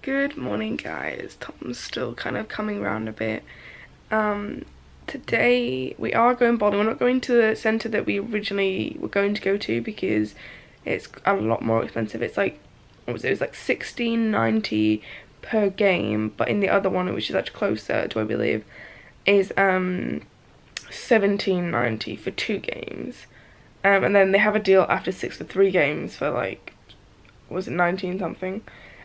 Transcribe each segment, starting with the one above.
Good morning guys. Tom's still kind of coming around a bit. Today we are going bowling. We're not going to the centre that we originally were going to go to because it's a lot more expensive. It's like, what was it? It was like $16.90 per game, but in the other one, which is actually closer to where we live, is $17.90 for 2 games. And then they have a deal after 6 for 3 games for like, what was it, 19 something.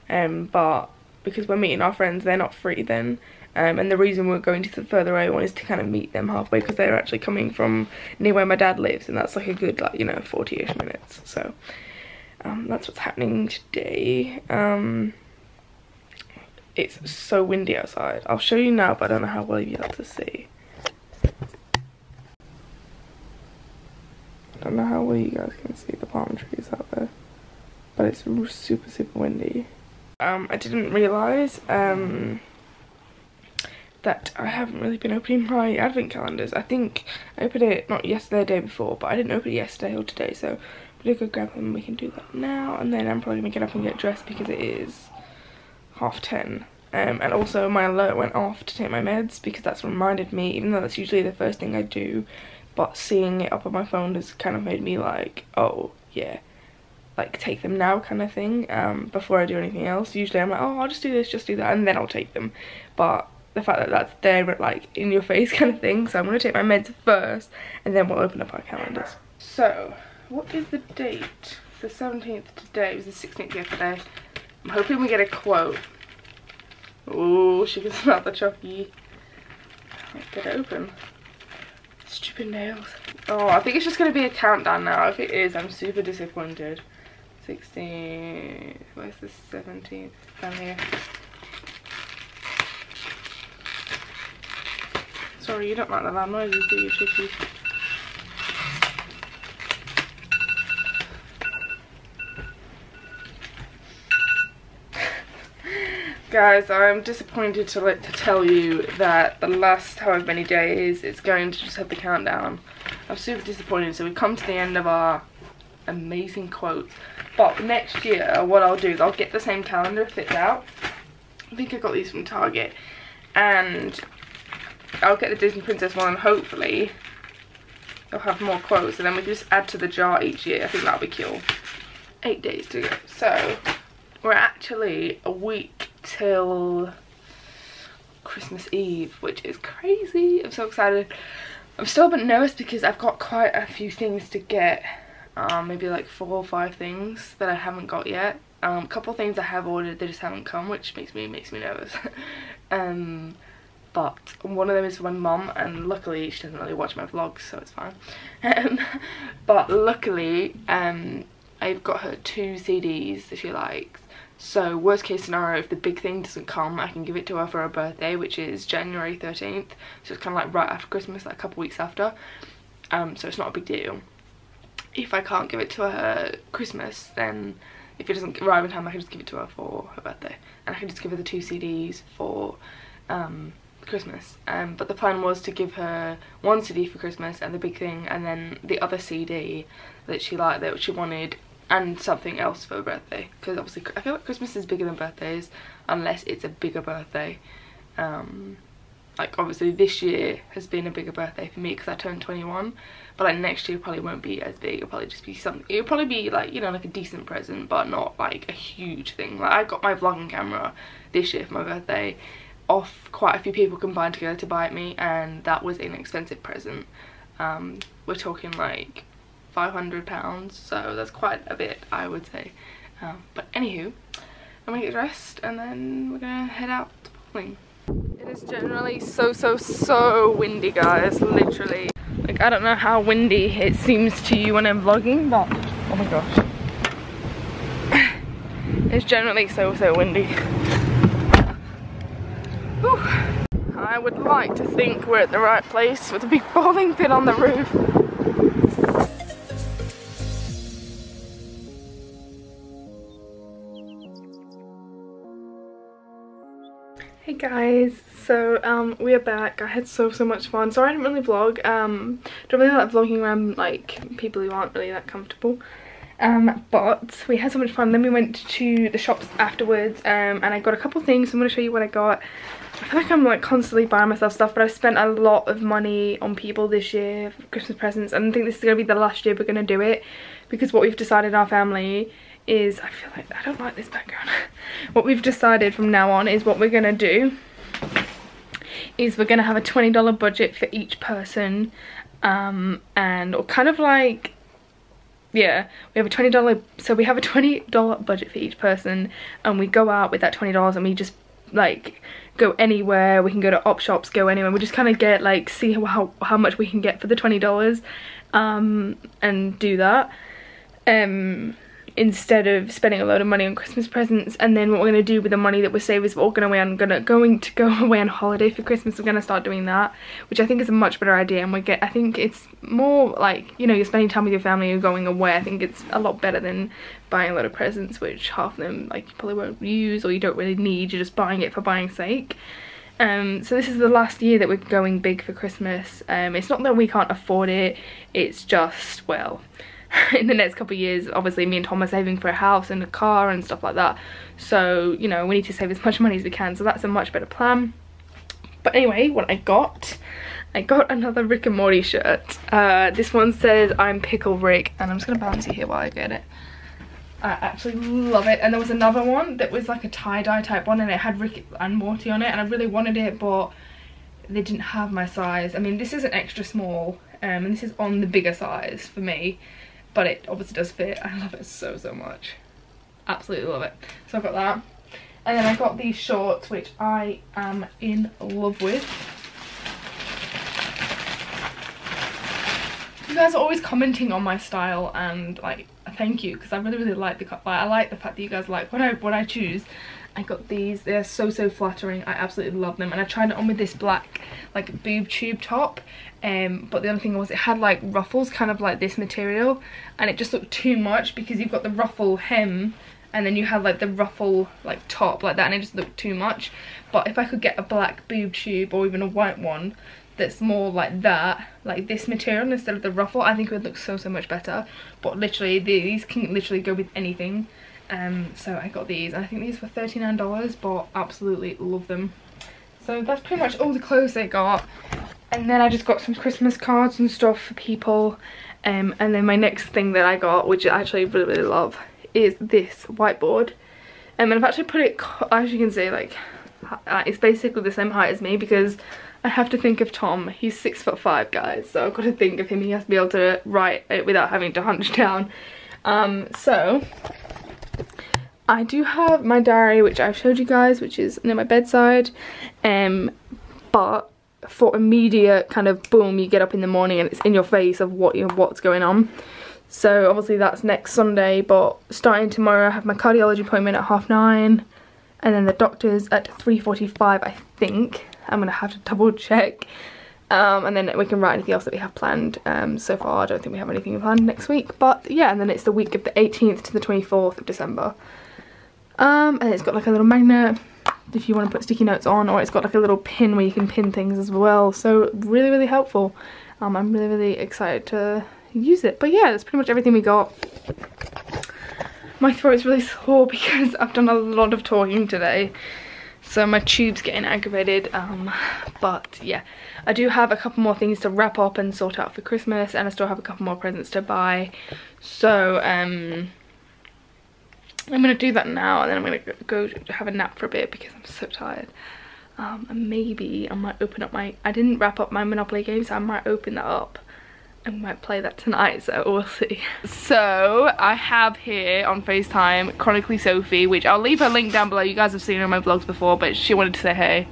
But because we're meeting our friends, they're not free then. And the reason we're going to the further away one is to kind of meet them halfway, because they're actually coming from near where my dad lives, and that's like a good, like, you know, 40-ish minutes. So that's what's happening today. It's so windy outside. I'll show you now, but I don't know how well you'll be able to see. I don't know how well you guys can see the palm trees out there, but it's super windy. I didn't realise that I haven't really been opening my advent calendars. I think I opened it not yesterday, the day before, but I didn't open it yesterday or today, so I'm gonna go grab them and we can do that now, and then I'm probably gonna get up and get dressed because it is 10:30. And also my alert went off to take my meds because that's reminded me, even though that's usually the first thing I do, but seeing it up on my phone has kind of made me like, oh yeah, like take them now kind of thing, before I do anything else. Usually I'm like, oh, I'll just do this, just do that, and then I'll take them. But the fact that that's there, like in your face kind of thing, so I'm gonna take my meds first and then we'll open up our calendars. So what is the date? The 17th today. It was the 16th yesterday. I'm hoping we get a quote. Oh, she can smell the chucky. Let's get it open. Stupid nails. Oh, I think it's just gonna be a countdown now. If it is, I'm super disappointed. 16th, where's the 17th? Down here. Sorry, you don't like the loud noises, do you, chickies? Guys, I'm disappointed to tell you that the last however many days it's going to just have the countdown. I'm super disappointed. So we've come to the end of our amazing quotes. But next year, what I'll do is I'll get the same calendar if it's out. I think I got these from Target. And I'll get the Disney Princess one, and hopefully they'll have more quotes. And then we can just add to the jar each year. I think that'll be cool. 8 days to go. So we're actually a week till Christmas Eve, which is crazy. I'm so excited. I'm still a bit nervous because I've got quite a few things to get. Maybe like 4 or 5 things that I haven't got yet. A couple things I have ordered, they just haven't come, which makes me nervous. But one of them is for my mum, and luckily she doesn't really watch my vlogs, so it's fine. But luckily I've got her 2 CDs that she likes. So worst case scenario, if the big thing doesn't come, I can give it to her for her birthday, which is January 13th. So it's kind of like right after Christmas, like a couple weeks after. So it's not a big deal. If I can't give it to her Christmas, then if it doesn't arrive in time, I can just give it to her for her birthday. And I can just give her the 2 CDs for Christmas. But the plan was to give her 1 CD for Christmas and the big thing, and then the other CD that she liked, that she wanted, and something else for her birthday, because obviously I feel like Christmas is bigger than birthdays unless it's a bigger birthday. Like obviously this year has been a bigger birthday for me because I turned 21, but like next year probably won't be as big. It'll probably just be something, it'll probably be like, you know, like a decent present, but not like a huge thing. Like I got my vlogging camera this year for my birthday off quite a few people combined together to buy it me, and that was an expensive present. We're talking like £500, so that's quite a bit, I would say. But anywho, I'm gonna get dressed and then we're gonna head out to bowling. It is generally so windy, guys, literally. Like, I don't know how windy it seems to you when I'm vlogging, but oh my gosh. It's generally so windy. Whew. I would like to think we're at the right place with a big bowling pin on the roof. Hey guys, so we are back. I had so much fun. Sorry I didn't really vlog. Don't really like vlogging around like people who aren't really that comfortable. But we had so much fun. Then we went to the shops afterwards, and I got a couple things. I'm going to show you what I got. I feel like I'm like constantly buying myself stuff, but I've spent a lot of money on people this year for Christmas presents, and I think this is going to be the last year we're going to do it, because what we've decided in our family is, I feel like I don't like this background. What we've decided from now on is what we're going to do is we're going to have a $20 budget for each person, and or kind of like, yeah, we have a $20, so we have a $20 budget for each person, and we go out with that $20 and we just like go anywhere. We can go to op shops, go anywhere. We just kind of get like, see how much we can get for the $20, and do that, instead of spending a load of money on Christmas presents. And then what we're going to do with the money that we save is we're all going to go away on holiday for Christmas. We're going to start doing that, which I think is a much better idea. And I think it's more like, you know, you're spending time with your family, you're going away. I think it's a lot better than buying a lot of presents, which half of them like you probably won't use or you don't really need. You're just buying it for buying sake. So this is the last year that we're going big for Christmas. It's not that we can't afford it, it's just, well, in the next couple of years, obviously me and Tom are saving for a house and a car and stuff like that, so you know, we need to save as much money as we can, so that's a much better plan. But anyway, what I got another Rick and Morty shirt. This one says I'm Pickle Rick, and I'm just gonna balance it here while I get it. I actually love it. And there was another one that was like a tie-dye type one, and it had Rick and Morty on it, and I really wanted it, but they didn't have my size. I mean, this is an extra small, and this is on the bigger size for me, but it obviously does fit. I love it so much, absolutely love it. So I got that, and then I got these shorts, which I am in love with. You guys are always commenting on my style, and like, thank you, because I really like the I like the fact that you guys like what I choose. I got these, they're so flattering. I absolutely love them, and I tried it on with this black like boob tube top, but the other thing was it had like ruffles, kind of like this material, and it just looked too much because you've got the ruffle hem and then you have like the ruffle like top like that, and it just looked too much. But if I could get a black boob tube or even a white one that's more like that, like this material instead of the ruffle, I think it would look so much better. But literally these can literally go with anything. So I got these, and I think these were $39, but absolutely love them. So that's pretty much all the clothes I got. And then I just got some Christmas cards and stuff for people. And then my next thing that I got, which I actually really love, is this whiteboard. And I've actually put it, as you can see, like it's basically the same height as me, because I have to think of Tom. He's 6'5", guys, so I've got to think of him. He has to be able to write it without having to hunch down. So I do have my diary, which I've showed you guys, which is near my bedside, but for immediate kind of boom, you get up in the morning and it's in your face of what's going on. So obviously that's next Sunday, but starting tomorrow I have my cardiology appointment at 9:30, and then the doctor's at 3:45, I think. I'm gonna have to double check, and then we can write anything else that we have planned. So far I don't think we have anything planned next week, but yeah, and then it's the week of the 18th to the 24th of December. And it's got like a little magnet if you want to put sticky notes on, or it's got like a little pin where you can pin things as well, so really helpful. I'm really excited to use it. But yeah, that's pretty much everything we got. My throat's really sore because I've done a lot of talking today, so my tube's getting aggravated. But yeah, I do have a couple more things to wrap up and sort out for Christmas, and I still have a couple more presents to buy. So I'm gonna do that now, and then I'm gonna go have a nap for a bit because I'm so tired. And maybe I might open up I didn't wrap up my Monopoly game, so I might open that up and might play that tonight, so we'll see. So I have here on FaceTime Chronically Sophie, which I'll leave her link down below. You guys have seen her in my vlogs before, but she wanted to say hey.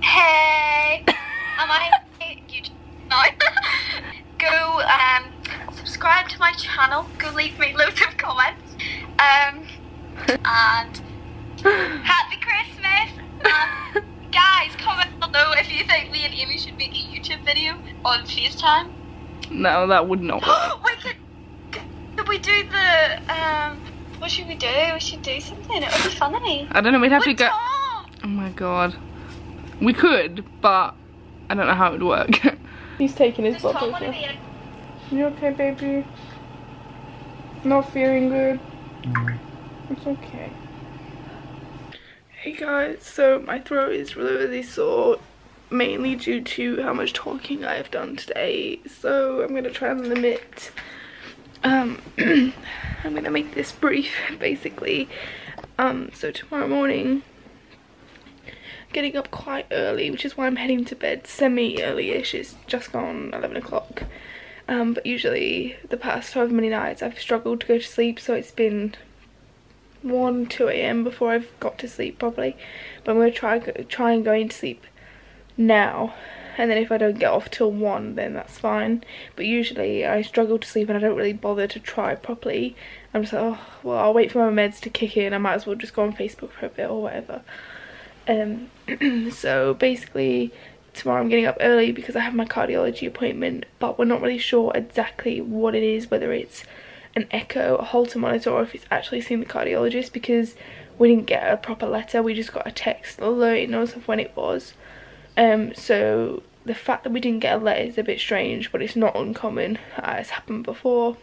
Hey! Am I YouTube? No. Go subscribe to my channel, go leave me loads of comments, and happy Christmas. Guys, comment below if you think me and Amy should make a YouTube video on FaceTime. No, that would not work. Could we do the what should we do? We should do something. It would be funny. I don't know, we'd have to go. Tom! Oh my god. We could, but I don't know how it would work. He's taking his blood pressure. You okay, baby? Not feeling good? It's okay. Hey guys, so my throat is really sore, mainly due to how much talking I have done today, so I'm gonna try and limit. I'm gonna make this brief basically. So tomorrow morning, getting up quite early, which is why I'm heading to bed semi-early-ish. It's just gone 11 o'clock. But usually the past however many nights I've struggled to go to sleep, so it's been 2 a.m. before I've got to sleep properly. But I'm going to try and go into sleep now, and then if I don't get off till 1 then that's fine. But usually I struggle to sleep and I don't really bother to try properly. I'm just like, oh well, I'll wait for my meds to kick in, I might as well just go on Facebook for a bit or whatever. So basically tomorrow I'm getting up early because I have my cardiology appointment, but we're not really sure exactly what it is, whether it's an echo, a Holter monitor, or if it's actually seeing the cardiologist, because we didn't get a proper letter, we just got a text alerting us of when it was. So the fact that we didn't get a letter is a bit strange, but it's not uncommon. It's happened before.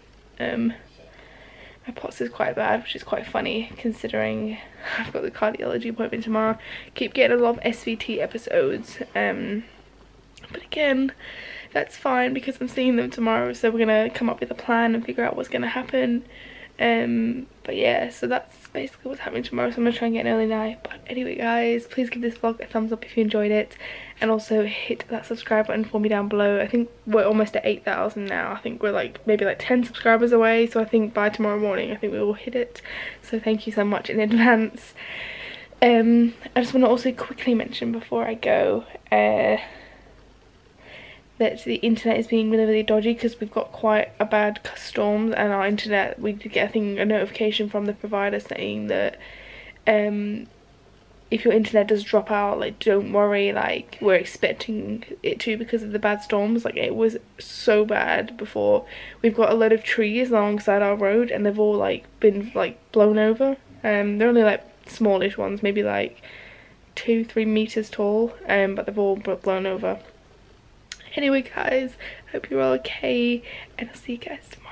My POTS is quite bad, which is quite funny considering I've got the cardiology appointment tomorrow. Keep getting a lot of SVT episodes, but again, that's fine because I'm seeing them tomorrow, so we're gonna come up with a plan and figure out what's gonna happen. But yeah, so that's basically what's happening tomorrow, so I'm gonna try and get an early night. But anyway guys, please give this vlog a thumbs up if you enjoyed it, and also hit that subscribe button for me down below. I think we're almost at 8,000 now. I think we're like maybe like 10 subscribers away, so I think by tomorrow morning I think we will hit it, so thank you so much in advance. I just want to also quickly mention before I go that the internet is being really dodgy because we've got quite a bad storm, and our internet, we did get, I think, a notification from the provider saying that if your internet does drop out, like, don't worry, like, we're expecting it to because of the bad storms. Like, it was so bad before. We've got a load of trees alongside our road and they've all like been like blown over. They're only like smallish ones, maybe like 2-3 meters tall, but they've all blown over. Anyway guys, hope you're all okay, and I'll see you guys tomorrow.